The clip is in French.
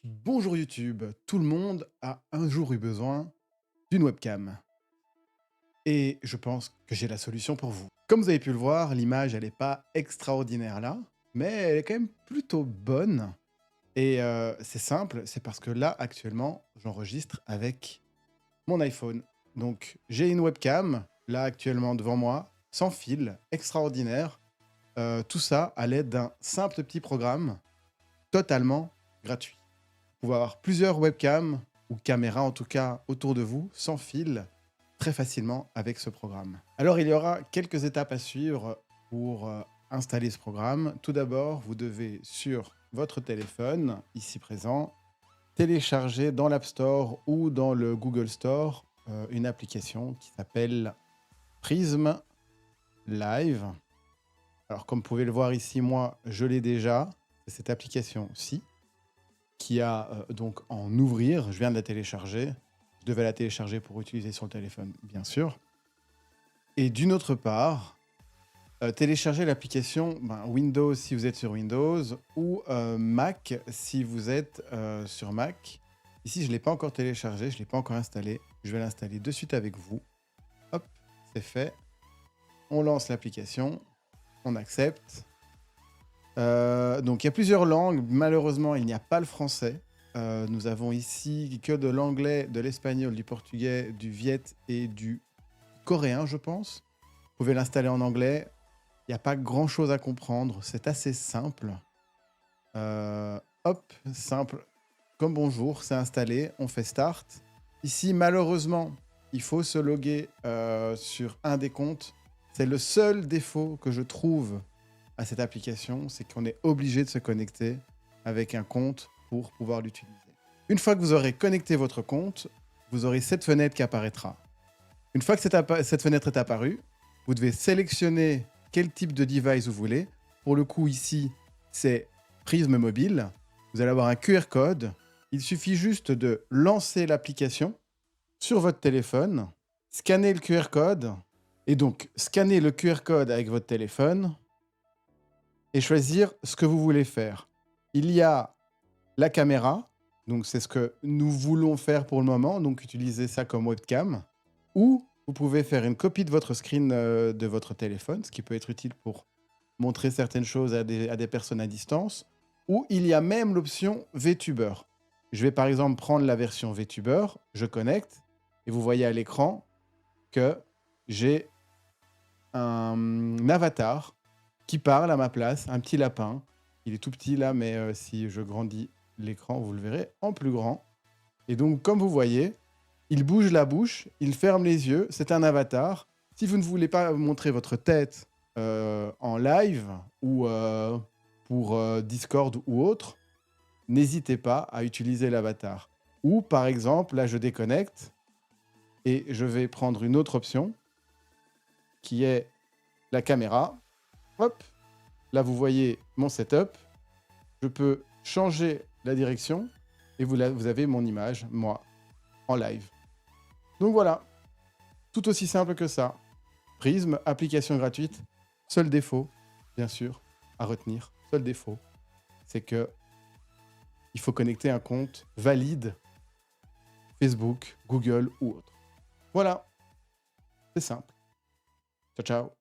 Bonjour YouTube, tout le monde a un jour eu besoin d'une webcam. Et je pense que j'ai la solution pour vous. Comme vous avez pu le voir, l'image elle n'est pas extraordinaire là, mais elle est quand même plutôt bonne. Et c'est simple, c'est parce que là actuellement j'enregistre avec mon iPhone. Donc j'ai une webcam là actuellement devant moi, sans fil, extraordinaire. Tout ça à l'aide d'un simple petit programme totalement gratuit. Vous pouvez avoir plusieurs webcams, ou caméras en tout cas, autour de vous, sans fil, très facilement avec ce programme. Alors il y aura quelques étapes à suivre pour installer ce programme. Tout d'abord, vous devez sur votre téléphone, ici présent, télécharger dans l'App Store ou dans le Google Store une application qui s'appelle Prism Live. Alors comme vous pouvez le voir ici, moi je l'ai déjà, c'est cette application-ci qui a donc en ouvrir. Je viens de la télécharger. Je devais la télécharger pour utiliser sur le téléphone, bien sûr. Et d'une autre part, télécharger l'application Windows si vous êtes sur Windows ou Mac si vous êtes sur Mac. Ici, je ne l'ai pas encore téléchargé, je ne l'ai pas encore installé. Je vais l'installer de suite avec vous. Hop, c'est fait. On lance l'application, on accepte. Donc il y a plusieurs langues. Malheureusement, il n'y a pas le français. Nous avons ici que de l'anglais, de l'espagnol, du portugais, du viet et du coréen, je pense. Vous pouvez l'installer en anglais. Il n'y a pas grand-chose à comprendre. C'est assez simple. Hop, simple. Comme bonjour, c'est installé. On fait Start. Ici, malheureusement, il faut se loguer sur un des comptes. C'est le seul défaut que je trouve à cette application, c'est qu'on est obligé de se connecter avec un compte pour pouvoir l'utiliser. Une fois que vous aurez connecté votre compte, vous aurez cette fenêtre qui apparaîtra. Une fois que cette fenêtre est apparue, vous devez sélectionner quel type de device vous voulez. Pour le coup, ici, c'est Prism Mobile. Vous allez avoir un QR code. Il suffit juste de lancer l'application sur votre téléphone, scanner le QR code, et donc scanner le QR code avec votre téléphone, et choisir ce que vous voulez faire. Il y a la caméra, donc c'est ce que nous voulons faire pour le moment, donc utilisez ça comme webcam, ou vous pouvez faire une copie de votre screen de votre téléphone, ce qui peut être utile pour montrer certaines choses à des personnes à distance, ou il y a même l'option VTuber. Je vais par exemple prendre la version VTuber, je connecte, et vous voyez à l'écran que j'ai un avatar qui parle à ma place, un petit lapin. Il est tout petit là, mais si je grandis l'écran, vous le verrez en plus grand. Et donc, comme vous voyez, il bouge la bouche, il ferme les yeux, c'est un avatar. Si vous ne voulez pas montrer votre tête en live ou pour Discord ou autre, n'hésitez pas à utiliser l'avatar. Ou par exemple, là je déconnecte et je vais prendre une autre option qui est la caméra. Hop, là vous voyez mon setup. Je peux changer la direction et vous avez mon image, moi, en live. Donc voilà, tout aussi simple que ça. Prism, application gratuite. Seul défaut, bien sûr, à retenir, seul défaut, c'est que il faut connecter un compte valide Facebook, Google ou autre. Voilà, c'est simple. Ciao, ciao.